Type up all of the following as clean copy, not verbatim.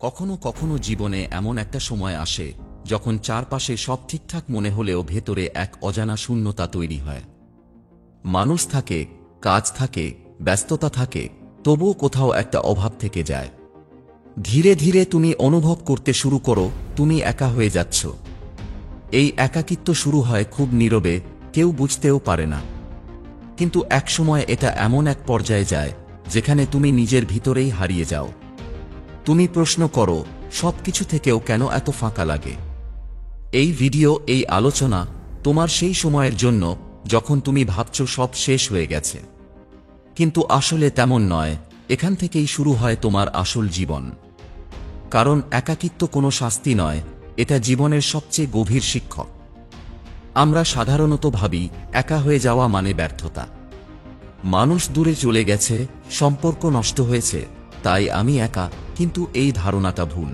কখনো কখনো জীবনে এমন একটা সময় আসে যখন চারপাশে সব ঠিকঠাক মনে হলেও ভেতরে এক অজানা শূন্যতা তৈরি হয়। মানুষ থাকে, কাজ থাকে, ব্যস্ততা থাকে, তবুও কোথাও একটা অভাব থেকে যায়। ধীরে ধীরে তুমি অনুভব করতে শুরু করো তুমি একা হয়ে যাচ্ছ। এই একাকিত্ব শুরু হয় খুব নীরবে, কেউ বুঝতেও পারে না। কিন্তু একসময় এটা এমন এক পর্যায়ে যায় যেখানে তুমি নিজের ভিতরেই হারিয়ে যাও। তুমি প্রশ্ন করো, সবকিছু থেকেও কেন এত ফাঁকা লাগে? এই ভিডিও, এই আলোচনা তোমার সেই সময়ের জন্য যখন তুমি ভাবছো সব শেষ হয়ে গেছে। কিন্তু আসলে তেমন নয়, এখান থেকেই শুরু হয় তোমার আসল জীবন। কারণ একাকিত্ব কোনো শাস্তি নয়, এটা জীবনের সবচেয়ে গভীর শিক্ষক। আমরা সাধারণত ভাবি একা হয়ে যাওয়া মানে ব্যর্থতা। মানুষ দূরে চলে গেছে, সম্পর্ক নষ্ট হয়েছে, তাই আমি একা। কিন্তু এই ধারণাটা ভুল।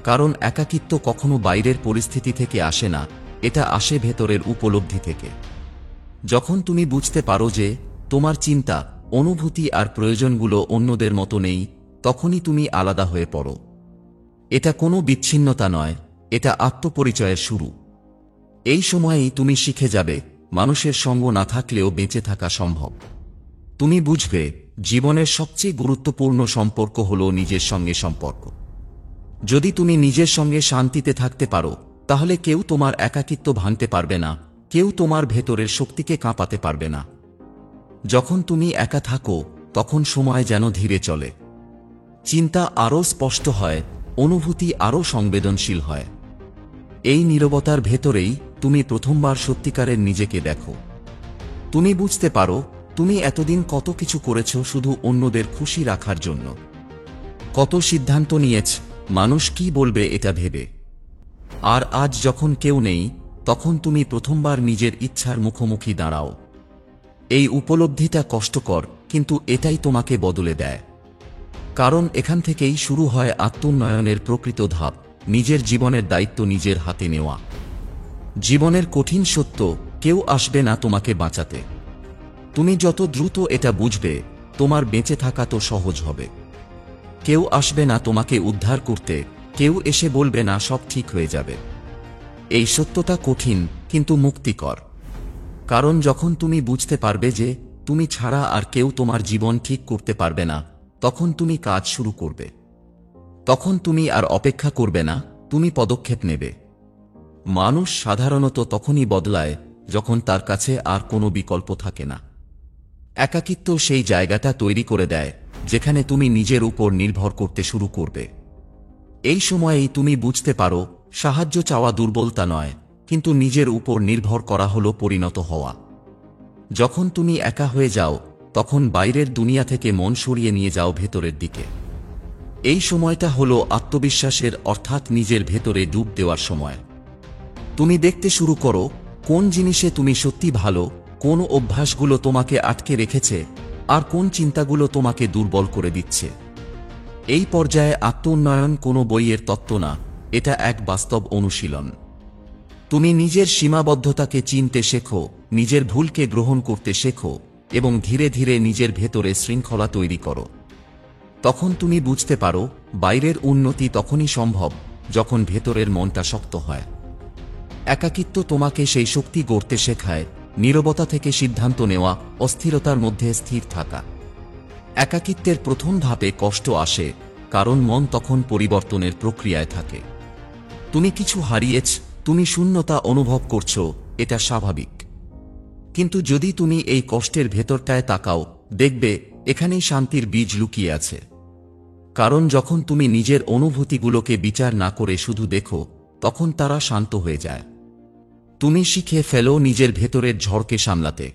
কারণ একাকিত্ব কখনো বাইরের পরিস্থিতি থেকে আসে না, এটা আসে ভেতরের উপলব্ধি থেকে। যখন তুমি বুঝতে পারো যে তোমার চিন্তা, অনুভূতি আর প্রয়োজনগুলো অন্যদের মতো নেই, তখনই তুমি আলাদা হয়ে পড়ো। এটা কোনো বিচ্ছিন্নতা নয়, এটা আত্মপরিচয়ের শুরু। এই সময়েই তুমি শিখে যাবে মানুষের সঙ্গ না থাকলেও বেঁচে থাকা সম্ভব। তুমি বুঝবে জীবনের সবচেয়ে গুরুত্বপূর্ণ সম্পর্ক হলো নিজের সঙ্গে সম্পর্ক। যদি তুমি নিজের সঙ্গে শান্তিতে থাকতে পারো, তাহলে কেউ তোমার একাকিত্ব ভাঙতে পারবে না, কেউ তোমার ভেতরের শক্তিকে কাঁপাতে পারবে না। যখন তুমি একা থাকো তখন সময় যেন ধীরে চলে। চিন্তা আরও স্পষ্ট হয়, অনুভূতি আরও সংবেদনশীল হয়। এই নীরবতার ভেতরেই তুমি প্রথমবার সত্যিকারের নিজেকে দেখো। তুমি বুঝতে পারো তুমি এতদিন কত কিছু করেছ শুধু অন্যদের খুশি রাখার জন্য। কত সিদ্ধান্ত নিয়েছ মানুষ কি বলবে এটা ভেবে। আর আজ যখন কেউ নেই, তখন তুমি প্রথমবার নিজের ইচ্ছার মুখোমুখি দাঁড়াও। এই উপলব্ধিটা কষ্টকর, কিন্তু এটাই তোমাকে বদলে দেয়। কারণ এখান থেকেই শুরু হয় আত্মোন্নয়নের প্রকৃত ধাপ, নিজের জীবনের দায়িত্ব নিজের হাতে নেওয়া। জীবনের কঠিন সত্য, কেউ আসবে না তোমাকে বাঁচাতে। তুমি যত দ্রুত এটা বুঝবে, তোমার বেঁচে থাকা তো সহজ হবে। কেউ আসবে না তোমাকে উদ্ধার করতে, কেউ এসে বলবে না সব ঠিক হয়ে যাবে। এই সত্যটা কঠিন কিন্তু মুক্তিকর। কারণ যখন তুমি বুঝতে পারবে যে তুমি ছাড়া আর কেউ তোমার জীবন ঠিক করতে পারবে না, তখন তুমি কাজ শুরু করবে। তখন তুমি আর অপেক্ষা করবে না, তুমি পদক্ষেপ নেবে। মানুষ সাধারণত তখনই বদলায় যখন তার কাছে আর কোনো বিকল্প থাকে না। একাকিত্ব সেই জায়গাটা তৈরি করে দেয় যেখানে তুমি নিজের উপর নির্ভর করতে শুরু করবে। এই সময়েই তুমি বুঝতে পারো সাহায্য চাওয়া দুর্বলতা নয়, কিন্তু নিজের উপর নির্ভর করা হলো পরিণত হওয়া। যখন তুমি একা হয়ে যাও, তখন বাইরের দুনিয়া থেকে মন সরিয়ে নিয়ে যাও ভেতরের দিকে। এই সময়টা হলো আত্মবিশ্বাসের, অর্থাৎ নিজের ভেতরে ডুব দেওয়ার সময়। তুমি দেখতে শুরু করো কোন জিনিসে তুমি সত্যি ভালো, কোন অভ্যাসগুলো তোমাকে আটকে রেখেছে, আর কোন চিন্তাগুলো তোমাকে দুর্বল করে দিচ্ছে। এই পর্যায়ে আত্মোন্নয়ন কোনো বইয়ের তত্ত্ব না, এটা এক বাস্তব অনুশীলন। তুমি নিজের সীমাবদ্ধতাকে চিনতে শেখো, নিজের ভুলকে গ্রহণ করতে শেখো, এবং ধীরে ধীরে নিজের ভেতরে শৃঙ্খলা তৈরি করো। তখন তুমি বুঝতে পারো বাইরের উন্নতি তখনই সম্ভব যখন ভেতরের মনটা শক্ত হয়। একাকিত্ব তোমাকে সেই শক্তি গড়তে শেখায়, নীরবতা থেকে সিদ্ধান্ত নেওয়া, অস্থিরতার মধ্যে স্থির থাকা। একাকিত্বের প্রথম ধাপে কষ্ট আসে, কারণ মন তখন পরিবর্তনের প্রক্রিয়ায় থাকে। তুমি কিছু হারিয়েছ, তুমি শূন্যতা অনুভব করছো, এটা স্বাভাবিক। কিন্তু যদি তুমি এই কষ্টের ভেতরটায় তাকাও, দেখবে এখানেই শান্তির বীজ লুকিয়ে আছে। কারণ যখন তুমি নিজের অনুভূতিগুলোকে বিচার না করে শুধু দেখো, তখন তারা শান্ত হয়ে যায়। তুমি শিখে ফেলো নিজের ভেতরের ঝড়কে সামলাতে।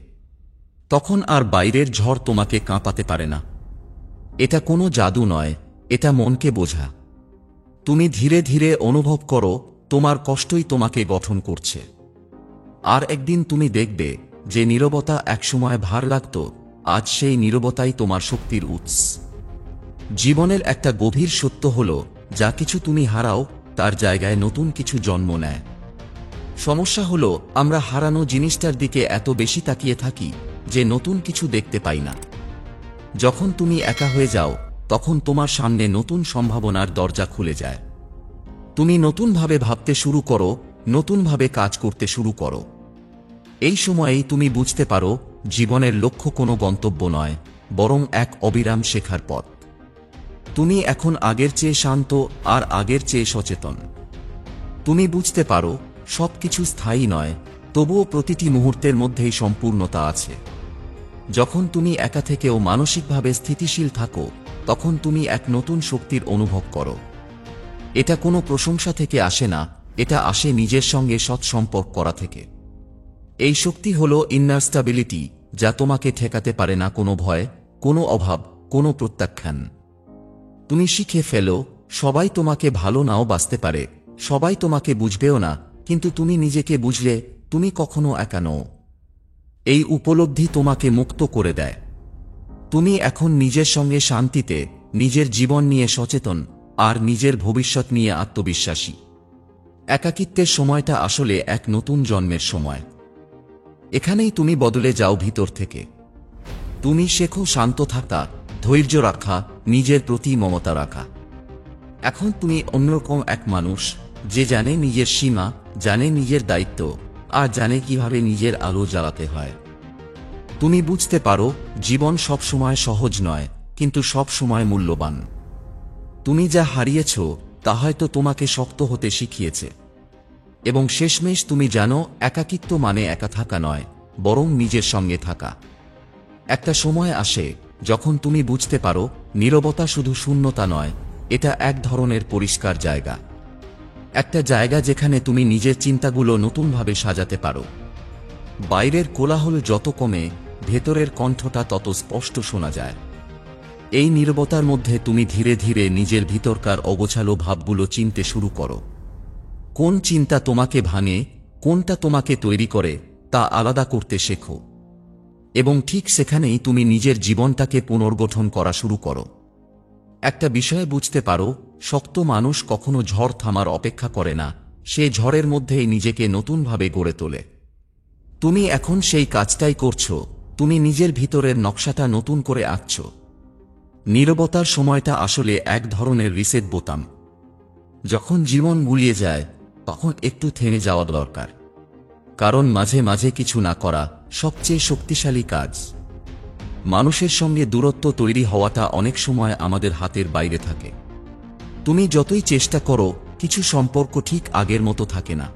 তখন আর বাইরের ঝড় তোমাকে কাঁপাতে পারে না। এটা কোনো জাদু নয়, এটা মনকে বোঝা। তুমি ধীরে ধীরে অনুভব করো তোমার কষ্টই তোমাকে গঠন করছে। আর একদিন তুমি দেখবে যে নীরবতা একসময় ভার লাগত, আজ সেই নীরবতাই তোমার শক্তির উৎস। জীবনের একটা গভীর সত্য হলো, যা কিছু তুমি হারাও তার জায়গায় নতুন কিছু জন্ম নেয়। সমস্যা হলো আমরা হারানো জিনিসটার দিকে এত বেশি তাকিয়ে থাকি যে নতুন কিছু দেখতে পাই না। যখন তুমি একা হয়ে যাও, তখন তোমার সামনে নতুন সম্ভাবনার দরজা খুলে যায়। তুমি নতুনভাবে ভাবতে শুরু করো, নতুনভাবে কাজ করতে শুরু করো। এই সময়েই তুমি বুঝতে পারো জীবনের লক্ষ্য কোনো গন্তব্য নয়, বরং এক অবিরাম শেখার পথ। তুমি এখন আগের চেয়ে শান্ত আর আগের চেয়ে সচেতন। তুমি বুঝতে পারো সবকিছু স্থায়ী নয়, তবুও প্রতিটি মুহূর্তের মধ্যেই সম্পূর্ণতা আছে। যখন তুমি একা থেকেও মানসিকভাবে স্থিতিশীল থাকো, তখন তুমি এক নতুন শক্তির অনুভব করো। এটা কোনো প্রশংসা থেকে আসে না, এটা আসে নিজের সঙ্গে সৎসম্পর্ক করা থেকে। এই শক্তি হলো ইনার স্টেবিলিটি, যা তোমাকে ঠেকাতে পারে না কোনো ভয়, কোনো অভাব, কোনো প্রত্যাখ্যান। তুমি শিখে ফেলো, সবাই তোমাকে ভালো নাও বাসতে পারে, সবাই তোমাকে বুঝবেও না, কিন্তু তুমি নিজেকে বুঝলে তুমি কখনো একা নও। এই উপলব্ধি তোমাকে মুক্ত করে দেয়। তুমি এখন নিজের সঙ্গে শান্তিতে, নিজের জীবন নিয়ে সচেতন, আর নিজের ভবিষ্যৎ নিয়ে আত্মবিশ্বাসী। একাকিত্বের সময়টা আসলে এক নতুন জন্মের সময়। এখানেই তুমি বদলে যাও ভিতর থেকে। তুমি শেখো শান্ত থাকা, ধৈর্য রাখা, নিজের প্রতি মমতা রাখা। এখন তুমি অন্যরকম এক মানুষ, যে জানে নিজের সীমা, জানে নিজের দায়িত্ব, আর জানে কিভাবে নিজের আলো জ্বালাতে হয়। তুমি বুঝতে পারো জীবন সব সময় সহজ নয়, কিন্তু সব সময় মূল্যবান। তুমি যা হারিয়েছ তা হয়তো তোমাকে শক্ত হতে শিখিয়েছে। এবং শেষমেশ তুমি জানো একাকিত্ব মানে একা থাকা নয়, বরং নিজের সঙ্গে থাকা। একটা সময় আসে যখন তুমি বুঝতে পারো নীরবতা শুধু শূন্যতা নয়, এটা এক ধরনের পরিষ্কার জায়গা। একটা জায়গা যেখানে তুমি নিজের চিন্তাগুলো নতুনভাবে সাজাতে পারো। বাইরের কোলাহল যত কমে, ভেতরের কণ্ঠটা তত স্পষ্ট শোনা যায়। এই নীরবতার মধ্যে তুমি ধীরে ধীরে নিজের ভিতরকার অগোছালো ভাবগুলো চিনতে শুরু করো। কোন চিন্তা তোমাকে ভাঙে, কোনটা তোমাকে তৈরি করে, তা আলাদা করতে শেখো। এবং ঠিক সেখানেই তুমি নিজের জীবনটাকে পুনর্গঠন করা শুরু করো। একটা বিষয়ে বুঝতে পারো, শক্ত মানুষ কখনো ঝড় থামার অপেক্ষা করে না, সে ঝড়ের মধ্যেই নিজেকে নতুনভাবে গড়ে তোলে। তুমি এখন সেই কাজটাই করছো, তুমি নিজের ভিতরের নকশাটা নতুন করে আঁকছো। নীরবতার সময়টা আসলে এক ধরনের রিসেট বোতাম। যখন জীবন গুলিয়ে যায়, তখন একটু থেমে যাওয়া দরকার। কারণ মাঝে মাঝে কিছু না করা সবচেয়ে শক্তিশালী কাজ। মানুষের সঙ্গে দূরত্ব তৈরি হওয়াটা অনেক সময় আমাদের হাতের বাইরে থাকে। তুমি যতই চেষ্টা করো, কিছু সম্পর্ক ঠিক আগের মতো থাকে না।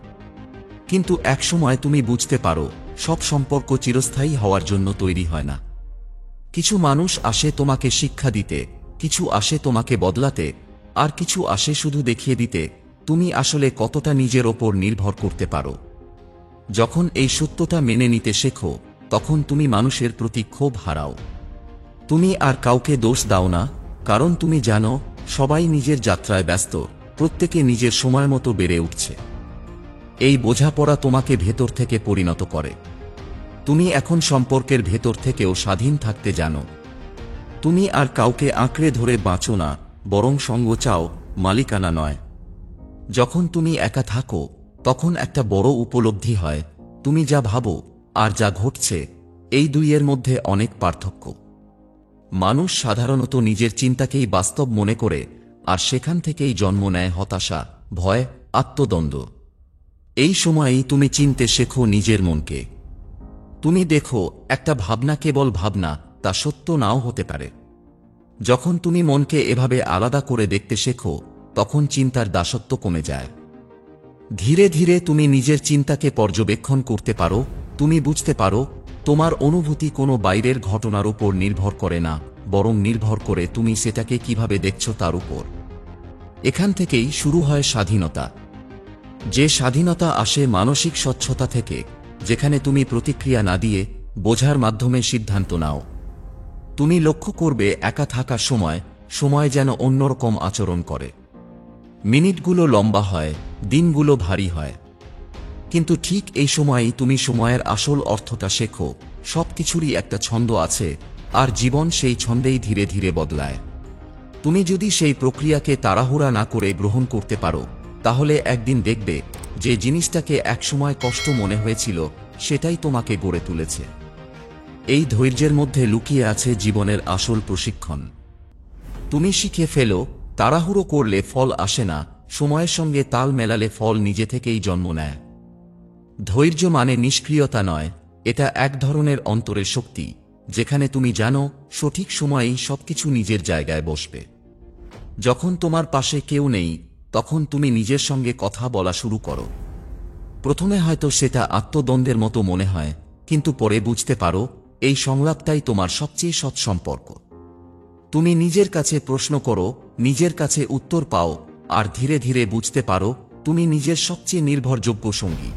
কিন্তু এক সময় তুমি বুঝতে পারো সব সম্পর্ক চিরস্থায়ী হওয়ার জন্য তৈরি হয় না। কিছু মানুষ আসে তোমাকে শিক্ষা দিতে, কিছু আসে তোমাকে বদলাতে, আর কিছু আসে শুধু দেখিয়ে দিতে তুমি আসলে কতটা নিজের ওপর নির্ভর করতে পারো। যখন এই সত্যটা মেনে নিতে শেখো, তখন তুমি মানুষের প্রতি ক্ষোভ হারাও। তুমি আর কাউকে দোষ দাও না, কারণ তুমি জানো সবাই নিজের যাত্রায় ব্যস্ত, প্রত্যেকে নিজের সময় মতো বেড়ে উঠছে। এই বোঝাপড়া তোমাকে ভেতর থেকে পরিণত করে। তুমি এখন সম্পর্কের ভেতর থেকেও স্বাধীন থাকতে জানো। তুমি আর কাউকে আঁকড়ে ধরে বাঁচো না, বরং সঙ্গ চাও, মালিকানা নয়। যখন তুমি একা থাকো, তখন একটা বড় উপলব্ধি হয়, তুমি যা ভাবো আর যা ঘটছে, এই দুইয়ের মধ্যে অনেক পার্থক্য। মানুষ সাধারণত নিজের চিন্তাকেই বাস্তব মনে করে, আর সেখান থেকেই জন্ম নেয় হতাশা, ভয়, আত্মদ্বন্দ্ব। এই সময়েই তুমি চিনতে শেখো নিজের মনকে। তুমি দেখো একটা ভাবনা কেবল ভাবনা, তা সত্য নাও হতে পারে। যখন তুমি মনকে এভাবে আলাদা করে দেখতে শেখো, তখন চিন্তার দাসত্ব কমে যায়। ধীরে ধীরে তুমি নিজের চিন্তাকে পর্যবেক্ষণ করতে পারো। তুমি বুঝতে পারো তোমার অনুভূতি কোনো বাইরের ঘটনার উপর নির্ভর করে না, বরং নির্ভর করে তুমি সেটাকে কিভাবে দেখছো তার উপর। এখান থেকেই শুরু হয় স্বাধীনতা। যে স্বাধীনতা আসে মানসিক স্বচ্ছতা থেকে, যেখানে তুমি প্রতিক্রিয়া না দিয়ে বোঝার মাধ্যমে সিদ্ধান্ত নাও। তুমি লক্ষ্য করবে একা থাকার সময় সময় যেন অন্যরকম আচরণ করে। মিনিটগুলো লম্বা হয়, দিনগুলো ভারী হয়। কিন্তু ঠিক এই সময়েই তুমি সময়ের আসল অর্থটা শেখো। সবকিছুরই একটা ছন্দ আছে, আর জীবন সেই ছন্দেই ধীরে ধীরে বদলায়। তুমি যদি সেই প্রক্রিয়াকে তাড়াহুড়া না করে গ্রহণ করতে পারো, তাহলে একদিন দেখবে যে জিনিসটাকে একসময় কষ্ট মনে হয়েছিল, সেটাই তোমাকে গড়ে তুলেছে। এই ধৈর্যের মধ্যে লুকিয়ে আছে জীবনের আসল প্রশিক্ষণ। তুমি শিখে ফেলো, তাড়াহুড়ো করলে ফল আসে না, সময়ের সঙ্গে তাল মেলালে ফল নিজে থেকেই জন্ম নেয়। ধৈর্য মানে নিষ্ক্রিয়তা নয়, এটা এক ধরনের অন্তরের শক্তি, যেখানে তুমি জানো সঠিক সময়েই সবকিছু নিজের জায়গায় বসবে। যখন তোমার পাশে কেউ নেই, তখন তুমি নিজের সঙ্গে কথা বলা শুরু করো। প্রথমে হয়তো সেটা আত্মদ্বন্দ্বের মতো মনে হয়, কিন্তু পরে বুঝতে পারো এই সংলাপটাই তোমার সবচেয়ে সৎ সম্পর্ক। তুমি নিজের কাছে প্রশ্ন করো, নিজের কাছে উত্তর পাও, আর ধীরে ধীরে বুঝতে পারো তুমি নিজের সবচেয়ে নির্ভরযোগ্য সঙ্গী।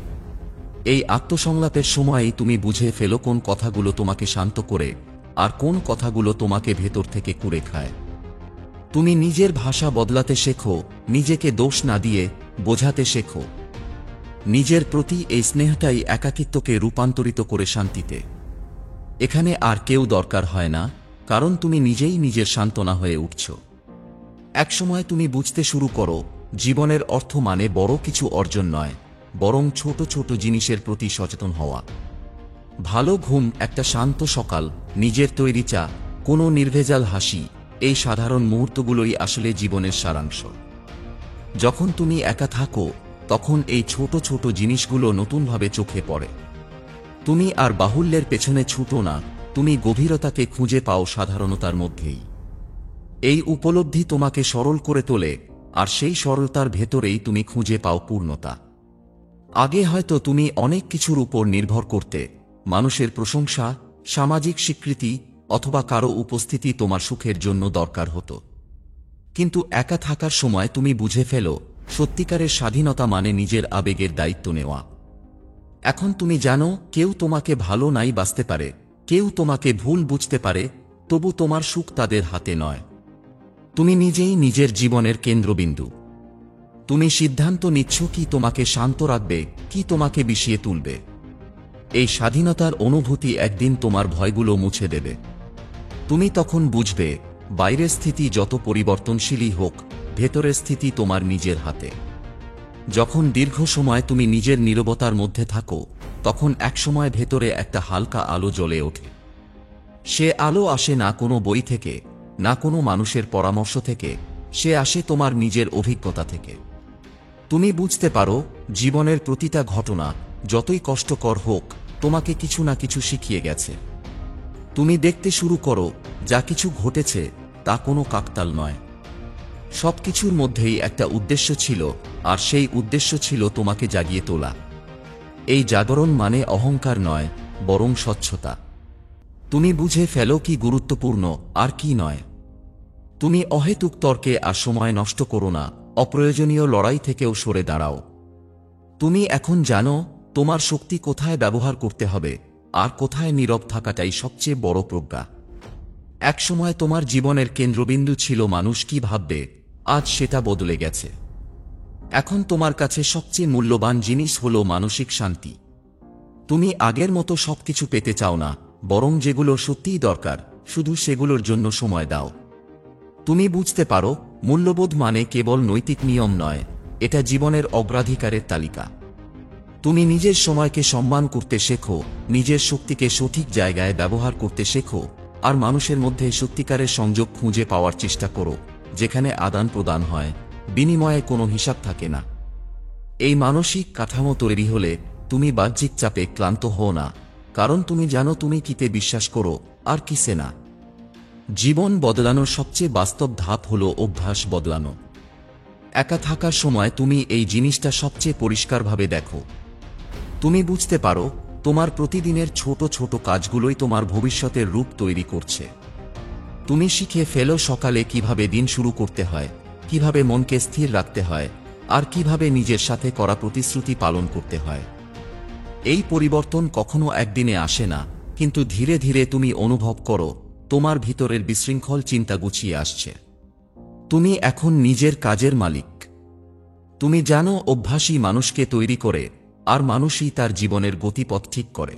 এই আত্মসংলাপের সময়েই তুমি বুঝে ফেলো কোন কথাগুলো তোমাকে শান্ত করে আর কোন কথাগুলো তোমাকে ভেতর থেকে কুড়ে খায়। তুমি নিজের ভাষা বদলাতে শেখো, নিজেকে দোষ না দিয়ে বোঝাতে শেখো। নিজের প্রতি এই স্নেহটাই একাকিত্বকে রূপান্তরিত করে শান্তিতে। এখানে আর কেউ দরকার হয় না, কারণ তুমি নিজেই নিজের সান্ত্বনা হয়ে উঠছ। একসময় তুমি বুঝতে শুরু করো, জীবনের অর্থ মানে বড় কিছু অর্জন নয়, বরং ছোট ছোট জিনিসের প্রতি সচেতন হওয়া। ভালো ঘুম, একটা শান্ত সকাল, নিজের তৈরি চা, কোনো নির্ভেজাল হাসি, এই সাধারণ মুহূর্তগুলোই আসলে জীবনের সারাংশ। যখন তুমি একা থাকো, তখন এই ছোট ছোট জিনিসগুলো নতুনভাবে চোখে পড়ে। তুমি আর বাহুল্যের পেছনে ছুটো না, তুমি গভীরতাকে খুঁজে পাও সাধারণতার মধ্যেই। এই উপলব্ধি তোমাকে সরল করে তোলে, আর সেই সরলতার ভেতরেই তুমি খুঁজে পাও পূর্ণতা। আগে হয়তো তুমি অনেক কিছুর উপর নির্ভর করতে, মানুষের প্রশংসা, সামাজিক স্বীকৃতি অথবা কারো উপস্থিতি তোমার সুখের জন্য দরকার হতো। কিন্তু একা থাকার সময় তুমি বুঝে ফেলো, সত্যিকারের স্বাধীনতা মানে নিজের আবেগের দায়িত্ব নেওয়া। এখন তুমি জানো কেউ তোমাকে ভালো নাই বাসতে পারে, কেউ তোমাকে ভুল বুঝতে পারে, তবু তোমার সুখ তাদের হাতে নয়। তুমি নিজেই নিজের জীবনের কেন্দ্রবিন্দু। তুমি সিদ্ধান্ত নিচ্ছ কি তোমাকে শান্ত রাখবে, কি তোমাকে বিষিয়ে তুলবে। এই স্বাধীনতার অনুভূতি একদিন তোমার ভয়গুলো মুছে দেবে। তুমি তখন বুঝবে, বাইরের স্থিতি যত পরিবর্তনশীলই হোক, ভেতরের স্থিতি তোমার নিজের হাতে। যখন দীর্ঘ সময় তুমি নিজের নীরবতার মধ্যে থাকো, তখন একসময় ভেতরে একটা হালকা আলো জ্বলে ওঠে। সে আলো আসে না কোনো বই থেকে, না কোনো মানুষের পরামর্শ থেকে, সে আসে তোমার নিজের অভিজ্ঞতা থেকে। তুমি বুঝতে পারো, জীবনের প্রতিটা ঘটনা, যতই কষ্টকর হোক, তোমাকে কিছু না কিছু শিখিয়ে গেছে। তুমি দেখতে শুরু করো, যা কিছু ঘটেছে তা কোনো কাকতাল নয়। সবকিছুর মধ্যেই একটা উদ্দেশ্য ছিল, আর সেই উদ্দেশ্য ছিল তোমাকে জাগিয়ে তোলা। এই জাগরণ মানে অহংকার নয়, বরং স্বচ্ছতা। তুমি বুঝে ফেলো কি গুরুত্বপূর্ণ আর কি নয়। তুমি অহেতুক তর্কে আর সময় নষ্ট করো না, অপ্রয়োজনীয় লড়াই থেকেও সরে দাঁড়াও। তুমি এখন জানো তোমার শক্তি কোথায় ব্যবহার করতে হবে, আর কোথায় নীরব থাকাটাই সবচেয়ে বড় প্রজ্ঞা। একসময় তোমার জীবনের কেন্দ্রবিন্দু ছিল মানুষ কি ভাববে, আজ সেটা বদলে গেছে। এখন তোমার কাছে সবচেয়ে মূল্যবান জিনিস হলো মানসিক শান্তি। তুমি আগের মতো সবকিছু পেতে চাও না, বরং যেগুলো সত্যিই দরকার, শুধু সেগুলোর জন্য সময় দাও। তুমি বুঝতে পারো, মূল্যবোধ মানে কেবল নৈতিক নিয়ম নয়, এটা জীবনের অগ্রাধিকারের তালিকা। তুমি নিজের সময়কে সম্মান করতে শেখো, নিজের শক্তিকে সঠিক জায়গায় ব্যবহার করতে শেখো, আর মানুষের মধ্যে সত্যিকারের সংযোগ খুঁজে পাওয়ার চেষ্টা করো, যেখানে আদান প্রদান হয়, বিনিময়ে কোনো হিসাব থাকে না। এই মানসিক কাঠামো তৈরি হলে তুমি বাহ্যিক চাপে ক্লান্ত হও না, কারণ তুমি জানো তুমি কিতে বিশ্বাস করো আর কিসে না। জীবন বদলানোর সবচেয়ে বাস্তব ধাপ হলো অভ্যাস বদলানো। একা থাকার সময় তুমি এই জিনিসটা সবচেয়ে পরিষ্কারভাবে দেখো। তুমি বুঝতে পারো, তোমার প্রতিদিনের ছোট ছোট কাজগুলোই তোমার ভবিষ্যতের রূপ তৈরি করছে। তুমি শিখে ফেলো সকালে কিভাবে দিন শুরু করতে হয়, কিভাবে মনকে স্থির রাখতে হয়, আর কিভাবে নিজের সাথে করা প্রতিশ্রুতি পালন করতে হয়। এই পরিবর্তন কখনো একদিনে আসে না, কিন্তু ধীরে ধীরে তুমি অনুভব করো তোমার ভিতরের বিশৃঙ্খল চিন্তা গুছিয়ে আসছে। তুমি এখন নিজের কাজের মালিক। তুমি জানো অভ্যাসই মানুষকে তৈরি করে, আর মানুষই তার জীবনের গতিপথ ঠিক করে।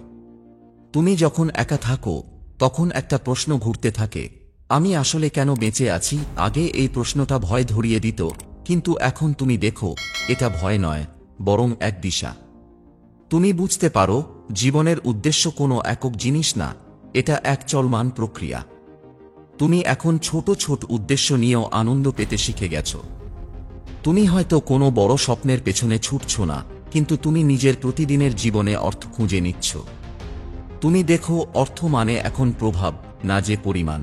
তুমি যখন একা থাকো, তখন একটা প্রশ্ন ঘুরতে থাকে, আমি আসলে কেন বেঁচে আছি। আগে এই প্রশ্নটা ভয় ধরিয়ে দিত, কিন্তু এখন তুমি দেখো এটা ভয় নয়, বরং এক দিশা। তুমি বুঝতে পারো, জীবনের উদ্দেশ্য কোনো একক জিনিস না, এটা এক চলমান প্রক্রিয়া। তুমি এখন ছোট ছোট উদ্দেশ্য নিয়েও আনন্দ পেতে শিখে গেছো। তুমি হয়তো কোনো বড় স্বপ্নের পেছনে ছুটছ না, কিন্তু তুমি নিজের প্রতিদিনের জীবনে অর্থ খুঁজে নিচ্ছ। তুমি দেখো, অর্থ মানে এখন প্রভাব, না যে পরিমাণ।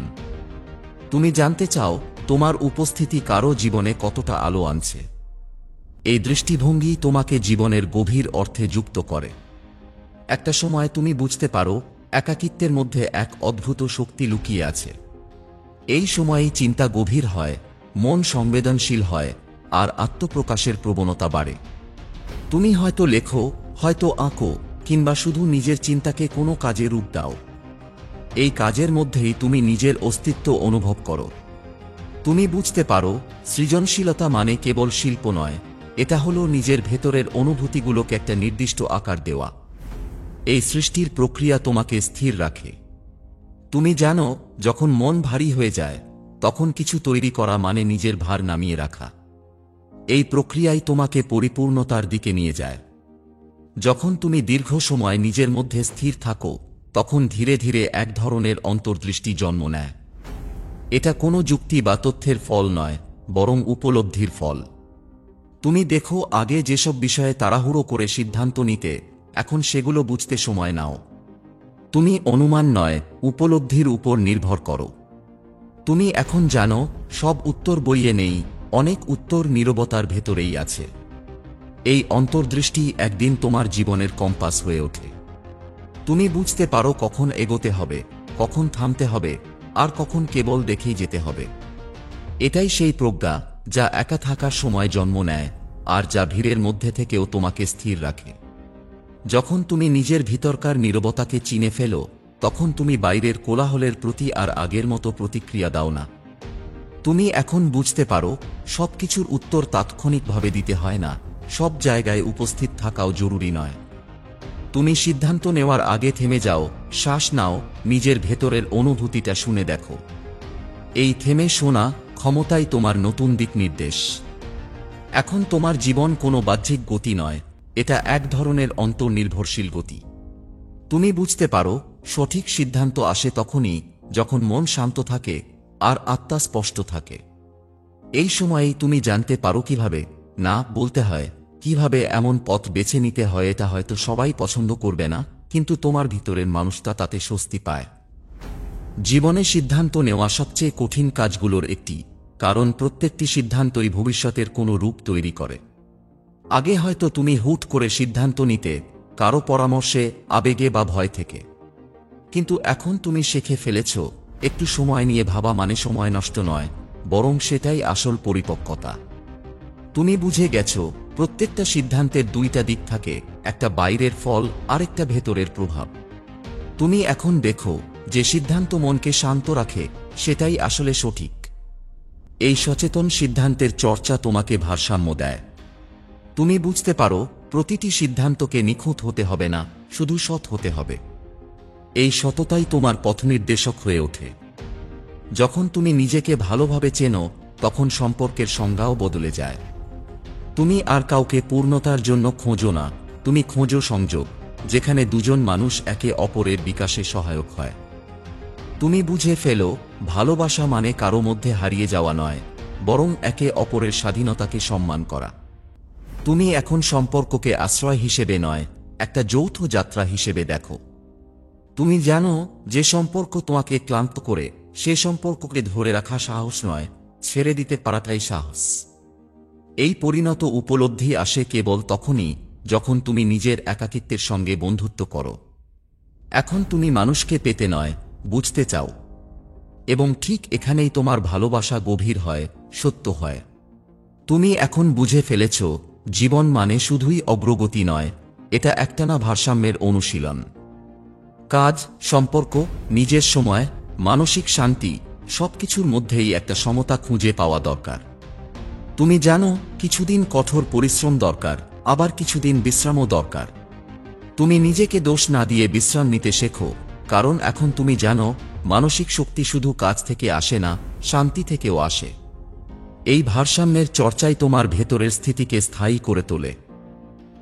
তুমি জানতে চাও তোমার উপস্থিতি কারো জীবনে কতটা আলো আনছে। এই দৃষ্টিভঙ্গি তোমাকে জীবনের গভীর অর্থে যুক্ত করে। একটা সময় তুমি বুঝতে পারো একাকিত্বের মধ্যে এক অদ্ভুত শক্তি লুকিয়ে আছে। এই সময়েই চিন্তা গভীর হয়, মন সংবেদনশীল হয়, আর আত্মপ্রকাশের প্রবণতা বাড়ে। তুমি হয়তো লেখো, হয়তো আঁকো, কিংবা শুধু নিজের চিন্তাকে কোনো কাজে রূপ দাও। এই কাজের মধ্যেই তুমি নিজের অস্তিত্ব অনুভব করো। তুমি বুঝতে পারো সৃজনশীলতা মানে কেবল শিল্প নয়, এটা হলো নিজের ভেতরের অনুভূতিগুলোকে একটা নির্দিষ্ট আকার দেওয়া। এই সৃষ্টির প্রক্রিয়া তোমাকে স্থির রাখে। তুমি জানো, যখন মন ভারী হয়ে যায় তখন কিছু তৈরি করা মানে নিজের ভার নামিয়ে রাখা। এই প্রক্রিয়াই তোমাকে পরিপূর্ণতার দিকে নিয়ে যায়। যখন তুমি দীর্ঘ সময় নিজের মধ্যে স্থির থাকো তখন ধীরে ধীরে এক ধরনের অন্তর্দৃষ্টি জন্ম নেয়। এটা কোনো যুক্তি বা তথ্যের ফল নয়, বরং উপলব্ধির ফল। তুমি দেখো, আগে যেসব বিষয়ে তাড়াহুড়ো করে সিদ্ধান্ত নিতে, এখন সেগুলো বুঝতে সময় নাও। তুমি অনুমান নয়, উপলব্ধির উপর নির্ভর করো। তুমি এখন জানো, সব উত্তর বইয়ে নেই, অনেক উত্তর নীরবতার ভেতরেই আছে। এই অন্তর্দৃষ্টি একদিন তোমার জীবনের কম্পাস হয়ে ওঠে। তুমি বুঝতে পারো কখন এগোতে হবে, কখন থামতে হবে, আর কখন কেবল দেখেই যেতে হবে। এটাই সেই প্রজ্ঞা যা একা থাকার সময় জন্ম নেয়, আর যা ভিড়ের মধ্যে থেকেও তোমাকে স্থির রাখে। যখন তুমি নিজের ভিতরকার নীরবতাকে চিনে ফেলো, তখন তুমি বাইরের কোলাহলের প্রতি আর আগের মতো প্রতিক্রিয়া দাও না। তুমি এখন বুঝতে পারো, সবকিছুর উত্তর তাৎক্ষণিকভাবে দিতে হয় না, সব জায়গায় উপস্থিত থাকাও জরুরি নয়। তুমি সিদ্ধান্ত নেওয়ার আগে থেমে যাও, শ্বাস নাও, নিজের ভেতরের অনুভূতিটা শুনে দেখো। এই থেমে শোনা ক্ষমতাই তোমার নতুন দিক নির্দেশ। এখন তোমার জীবন কোনো বাহ্যিক গতি নয়, এটা এক ধরনের অন্তর্নির্ভরশীল গতি। তুমি বুঝতে পারো, সঠিক সিদ্ধান্ত আসে তখনই যখন মন শান্ত থাকে আর আত্মা স্পষ্ট থাকে। এই সময়েই তুমি জানতে পারো কিভাবে না বলতে হয়, কিভাবে এমন পথ বেছে নিতে হয়। এটা হয়তো সবাই পছন্দ করবে না, কিন্তু তোমার ভিতরের মানুষটা তাতে স্বস্তি পায়। জীবনে সিদ্ধান্ত নেওয়া সবচেয়ে কঠিন কাজগুলোর একটি, কারণ প্রত্যেকটি সিদ্ধান্তই ভবিষ্যতের কোনো রূপ তৈরি করে। আগে হয়তো তুমি হুট করে সিদ্ধান্ত নিতে, কারো পরামর্শে, আবেগে বা ভয় থেকে। কিন্তু এখন তুমি শিখে ফেলেছ, একটু সময় নিয়ে ভাবা মানে সময় নষ্ট নয়, বরং সেটাই আসল পরিপক্কতা। তুমি বুঝে গেছ, প্রত্যেকটা সিদ্ধান্তের দুইটা দিক থাকে, একটা বাইরের ফল, আরেকটা ভেতরের প্রভাব। তুমি এখন দেখো, যে সিদ্ধান্ত মনকে শান্ত রাখে সেটাই আসলে সঠিক। এই সচেতন সিদ্ধান্তের চর্চা তোমাকে ভারসাম্য দেয়। তুমি বুঝতে পারো, প্রতিটি সিদ্ধান্তকে নিখুঁত হতে হবে না, শুধু সৎ হতে হবে। এই সততাই তোমার পথনির্দেশক হয়ে ওঠে। যখন তুমি নিজেকে ভালোভাবে চেনো, তখন সম্পর্কের সংজ্ঞাও বদলে যায়। তুমি আর কাউকে পূর্ণতার জন্য খোঁজো না, তুমি খোঁজো সংযোগ, যেখানে দুজন মানুষ একে অপরের বিকাশে সহায়ক হয়। তুমি বুঝে ফেলো, ভালোবাসা মানে কারো মধ্যে হারিয়ে যাওয়া নয়, বরং একে অপরের স্বাধীনতাকে সম্মান করা। তুমি এখন সম্পর্ককে আশ্রয় হিসেবে নয়, একটা যৌথ যাত্রা হিসেবে দেখো। তুমি জানো, যে সম্পর্ক তোমাকে ক্লান্ত করে, সে সম্পর্ককে ধরে রাখা সাহস নয়, ছেড়ে দিতে পারাটাই সাহস। এই পরিণত উপলব্ধি আসে কেবল তখনই যখন তুমি নিজের একাকিত্বের সঙ্গে বন্ধুত্ব করো। এখন তুমি মানুষকে পেতে নয়, বুঝতে চাও। এবং ঠিক এখানেই তোমার ভালোবাসা গভীর হয়, সত্য হয়। তুমি এখন বুঝে ফেলেছ, জীবন মানে শুধুই অগ্রগতি নয়, এটা একটানা ভারসাম্যের অনুশীলন। কাজ, সম্পর্ক, নিজের সময়, মানসিক শান্তি, সবকিছুর মধ্যেই একটা সমতা খুঁজে পাওয়া দরকার। তুমি জানো, কিছুদিন কঠোর পরিশ্রম দরকার, আবার কিছুদিন বিশ্রামও দরকার। তুমি নিজেকে দোষ না দিয়ে বিশ্রাম নিতে শেখো, কারণ এখন তুমি জানো, মানসিক শক্তি শুধু কাজ থেকে আসে না, শান্তি থেকেও আসে। এই ভারসাম্যের চর্চাই তোমার ভেতরের স্থিতিকে স্থায়ী করে তোলে।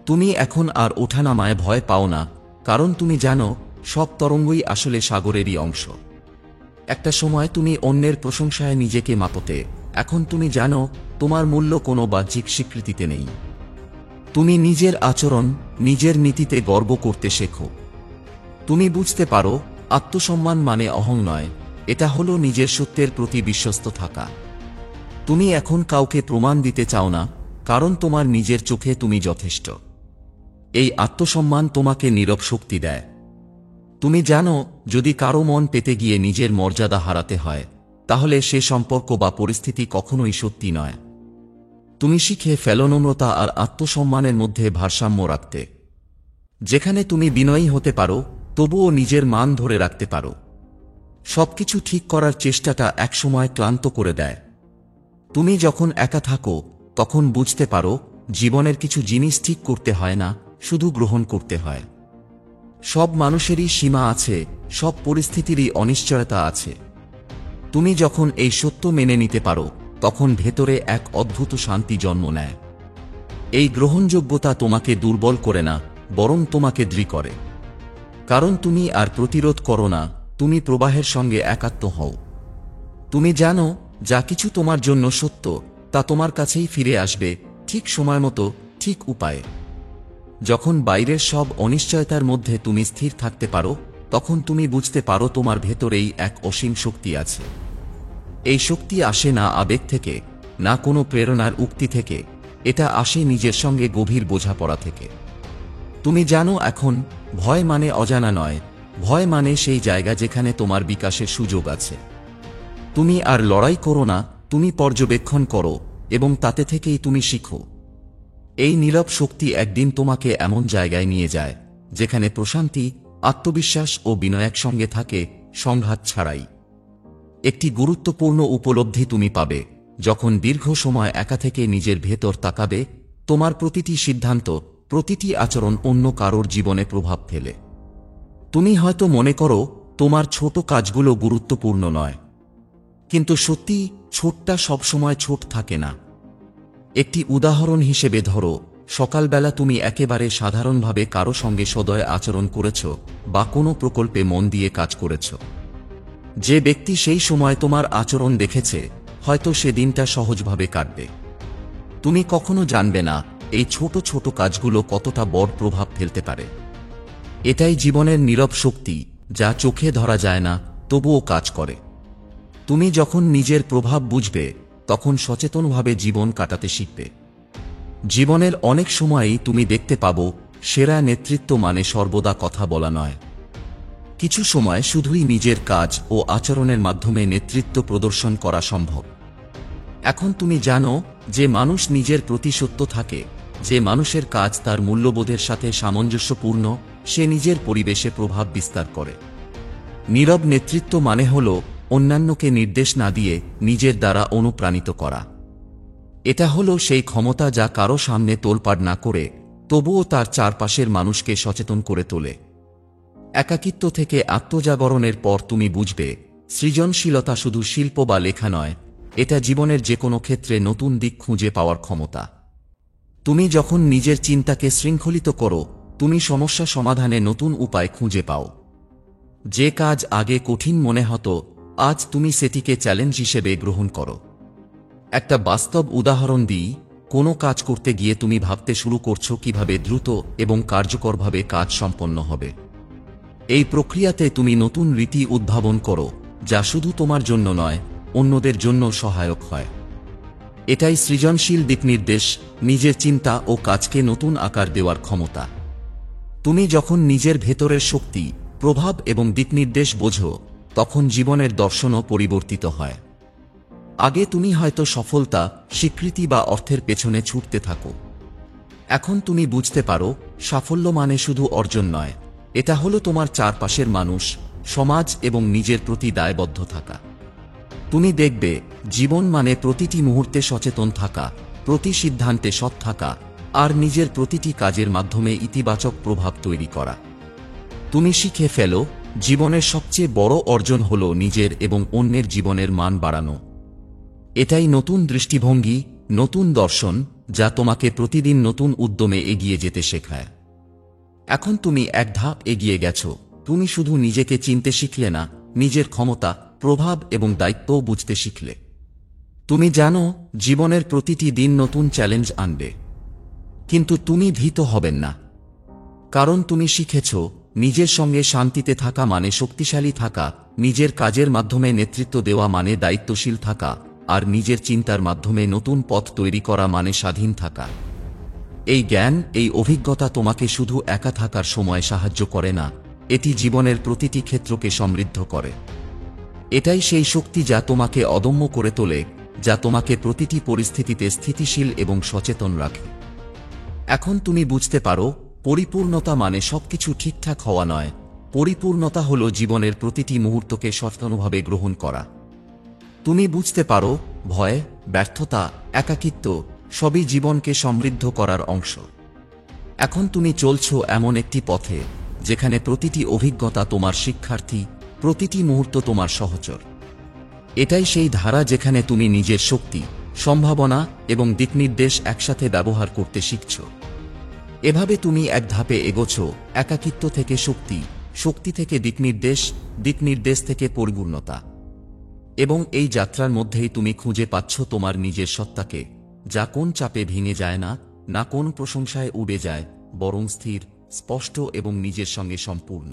তুমি এখন আর ওঠানামায় ভয় পাও না, কারণ তুমি জানো, সব তরঙ্গই আসলে সাগরেরই অংশ। একটা সময় তুমি অন্যের প্রশংসায় নিজেকে মাপতে, এখন তুমি জানো তোমার মূল্য কোনো বাহ্যিক স্বীকৃতিতে নেই। তুমি নিজের আচরণ, নিজের নীতিতে গর্ব করতে শেখো। তুমি বুঝতে পারো আত্মসম্মান মানে অহং নয়, এটা হলো নিজের সত্যের প্রতি বিশ্বস্ত থাকা। তুমি এখন কাউকে প্রমাণ দিতে চাও না, কারণ তোমার নিজের চোখে তুমি যথেষ্ট। এই আত্মসম্মান তোমাকে নীরব শক্তি দেয়। তুমি জানো যদি কারো মন পেতে গিয়ে নিজের মর্যাদা হারাতে হয়, তাহলে সে সম্পর্ক বা পরিস্থিতি কখনোই সত্যি নয়। তুমি শিখে ফেলো নম্রতা আর আত্মসম্মানের মধ্যে ভারসাম্য রাখতে। যেখানে তুমি বিনয়ী হতে পারো, তবুও নিজের মান ধরে রাখতে পারো। সবকিছু ঠিক করার চেষ্টাটা একসময় ক্লান্ত করে দেয়। তুমি যখন একা থাকো, তখন বুঝতে পারো জীবনের কিছু জিনিস ঠিক করতে হয় না, শুধু গ্রহণ করতে হয়। সব মানুষেরই সীমা আছে, সব পরিস্থিতিরই অনিশ্চয়তা আছে। তুমি যখন এই সত্য মেনে নিতে পারো, তখন ভেতরে এক অদ্ভুত শান্তি জন্ম নেয়। এই গ্রহণযোগ্যতা তোমাকে দুর্বল করে না, বরং তোমাকে দৃঢ় করে। কারণ তুমি আর প্রতিরোধ করো না, তুমি প্রবাহের সঙ্গে একাত্ম হও। তুমি জানো যা কিছু তোমার জন্য সত্য, তা তোমার কাছেই ফিরে আসবে, ঠিক সময় মতো, ঠিক উপায়ে। যখন বাইরের সব অনিশ্চয়তার মধ্যে তুমি স্থির থাকতে পারো, তখন তুমি বুঝতে পারো তোমার ভেতরেই এক অসীম শক্তি আছে। এই শক্তি আসে না আবেগ থেকে, না কোনো প্রেরণার উক্তি থেকে, এটা আসে নিজের সঙ্গে গভীর বোঝাপড়া থেকে। তুমি জানো এখন ভয় মানে অজানা নয়, ভয় মানে সেই জায়গা যেখানে তোমার বিকাশের সুযোগ আছে। তুমি আর লড়াই করো না, তুমি পর্যবেক্ষণ করো, এবং তাতে থেকেই তুমি শিখো। এই নীরব শক্তি একদিন তোমাকে এমন জায়গায় নিয়ে যায় যেখানে প্রশান্তি, আত্মবিশ্বাস ও বিনয় একসঙ্গে থাকে, সংঘাত ছাড়াই। একটি গুরুত্বপূর্ণ উপলব্ধি তুমি পাবে যখন দীর্ঘ সময় একা থেকে নিজের ভেতর তাকাবে। তোমার প্রতিটি সিদ্ধান্ত, প্রতিটি আচরণ অন্য কারোর জীবনে প্রভাব ফেলে। তুমি হয়তো মনে করো তোমার ছোট কাজগুলো গুরুত্বপূর্ণ নয়, কিন্তু সত্যি ছোটটা সবসময় ছোট থাকে না। একটি উদাহরণ হিসেবে ধরো, সকালবেলা তুমি একেবারে সাধারণভাবে কারো সঙ্গে সদয় আচরণ করেছ বা কোনো প্রকল্পে মন দিয়ে কাজ করেছ। যে ব্যক্তি সেই সময় তোমার আচরণ দেখেছে, হয়তো সে দিনটা সহজভাবে কাটবে। তুমি কখনো জানবে না এই ছোট ছোট কাজগুলো কতটা বড় প্রভাব ফেলতে পারে। এটাই জীবনের নীরব শক্তি, যা চোখে ধরা যায় না, তবুও কাজ করে। তুমি যখন নিজের প্রভাব বুঝবে, তখন সচেতনভাবে জীবন কাটাতে শিখবে। জীবনের অনেক সময়ই তুমি দেখতে পাবো সেরা নেতৃত্ব মানে সর্বদা কথা বলা নয়। কিছু সময় শুধুই নিজের কাজ ও আচরণের মাধ্যমে নেতৃত্ব প্রদর্শন করা সম্ভব। এখন তুমি জানো যে মানুষ নিজের প্রতি সত্য থাকে, যে মানুষের কাজ তার মূল্যবোধের সাথে সামঞ্জস্যপূর্ণ, সে নিজের পরিবেশে প্রভাব বিস্তার করে। নীরব নেতৃত্ব মানে হল অন্যান্যকে নির্দেশ না দিয়ে নিজের দ্বারা অনুপ্রাণিত করা। এটা হলো সেই ক্ষমতা যা কারো সামনে তোলপাড় না করে তবুও তার চারপাশের মানুষকে সচেতন করে তোলে। একাকিত্ব থেকে আত্মজাগরণের পর তুমি বুঝবে সৃজনশীলতা শুধু শিল্প বা লেখা নয়, এটা জীবনের যে কোনো ক্ষেত্রে নতুন দিক খুঁজে পাওয়ার ক্ষমতা। তুমি যখন নিজের চিন্তাকে শৃঙ্খলিত করো, তুমি সমস্যা সমাধানে নতুন উপায় খুঁজে পাও। যে কাজ আগে কঠিন মনে হতো, আজ তুমি সেটিকে চ্যালেঞ্জ হিসেবে গ্রহণ করো। একটা বাস্তব উদাহরণ দিই, কোনো কাজ করতে গিয়ে তুমি ভাবতে শুরু করছো কিভাবে দ্রুত এবং কার্যকরভাবে কাজ সম্পন্ন হবে। এই প্রক্রিয়াতে তুমি নতুন রীতি উদ্ভাবন করো, যা শুধু তোমার জন্য নয়, অন্যদের জন্য সহায়ক হয়। এটাই সৃজনশীল দিকনির্দেশ, নিজের চিন্তা ও কাজকে নতুন আকার দেওয়ার ক্ষমতা। তুমি যখন নিজের ভেতরের শক্তি, প্রভাব এবং দিকনির্দেশ বোঝো, তখন জীবনের দর্শনও পরিবর্তিত হয়। আগে তুমি হয়তো সফলতা, স্বীকৃতি বা অর্থের পেছনে ছুটতে থাকো। এখন তুমি বুঝতে পারো সাফল্য মানে শুধু অর্জন নয়, এটা হলো তোমার চারপাশের মানুষ, সমাজ এবং নিজের প্রতি দায়বদ্ধ থাকা। তুমি দেখবে জীবন মানে প্রতিটি মুহূর্তে সচেতন থাকা, প্রতি সিদ্ধান্তে সৎ থাকা, আর নিজের প্রতিটি কাজের মাধ্যমে ইতিবাচক প্রভাব তৈরি করা। তুমি শিখে ফেলো জীবনের সবচেয়ে বড় অর্জন হলো নিজের এবং অন্যের জীবনের মান বাড়ানো। এটাই নতুন দৃষ্টিভঙ্গি, নতুন দর্শন, যা তোমাকে প্রতিদিন নতুন উদ্যমে এগিয়ে যেতে শেখায়। এখন তুমি এক ধাপ এগিয়ে গেছো। তুমি শুধু নিজেকে চিনতে শিখলে না, নিজের ক্ষমতা, প্রভাব এবং দায়িত্বও বুঝতে শিখলে। তুমি জানো জীবনের প্রতিটি দিন নতুন চ্যালেঞ্জ আনবে, কিন্তু তুমি ভীত হবেন না, কারণ তুমি শিখেছ নিজের সঙ্গে শান্তিতে থাকা মানে শক্তিশালী থাকা, নিজের কাজের মাধ্যমে নেতৃত্ব দেওয়া মানে দায়িত্বশীল থাকা, আর নিজের চিন্তার মাধ্যমে নতুন পথ তৈরি করা মানে স্বাধীন থাকা। এই জ্ঞান, এই অভিজ্ঞতা তোমাকে শুধু একা থাকার সময় সাহায্য করে না, এটি জীবনের প্রতিটি ক্ষেত্রকে সমৃদ্ধ করে। এটাই সেই শক্তি যা তোমাকে অদম্য করে তোলে, যা তোমাকে প্রতিটি পরিস্থিতিতে স্থিতিশীল এবং সচেতন রাখে। এখন তুমি বুঝতে পারো, পরিপূর্ণতা মানে সবকিছু ঠিকঠাক হওয়া নয়, পরিপূর্ণতা হল জীবনের প্রতিটি মুহূর্তকে সচেতনভাবে গ্রহণ করা। তুমি বুঝতে পারো, ভয়, ব্যর্থতা, একাকিত্ব সবই জীবনকে সমৃদ্ধ করার অংশ। এখন তুমি চলছো এমন একটি পথে যেখানে প্রতিটি অভিজ্ঞতা তোমার শিক্ষার্থী, প্রতিটি মুহূর্ত তোমার সহচর। এটাই সেই ধারা যেখানে তুমি নিজের শক্তি, সম্ভাবনা এবং দিকনির্দেশ একসাথে ব্যবহার করতে শিখছ। এভাবে তুমি এক ধাপে এগোছো, একাকিত্ব থেকে শক্তি, শক্তি থেকে দিকনির্দেশ, দিকনির্দেশ থেকে পরিপূর্ণতা। এবং এই যাত্রার মধ্যেই তুমি খুঁজে পাচ্ছ তোমার নিজের সত্তাকে, যা কোন চাপে ভেঙে যায় না, না কোন প্রশংসায় উড়ে যায়, বরং স্থির, স্পষ্ট এবং নিজের সঙ্গে সম্পূর্ণ।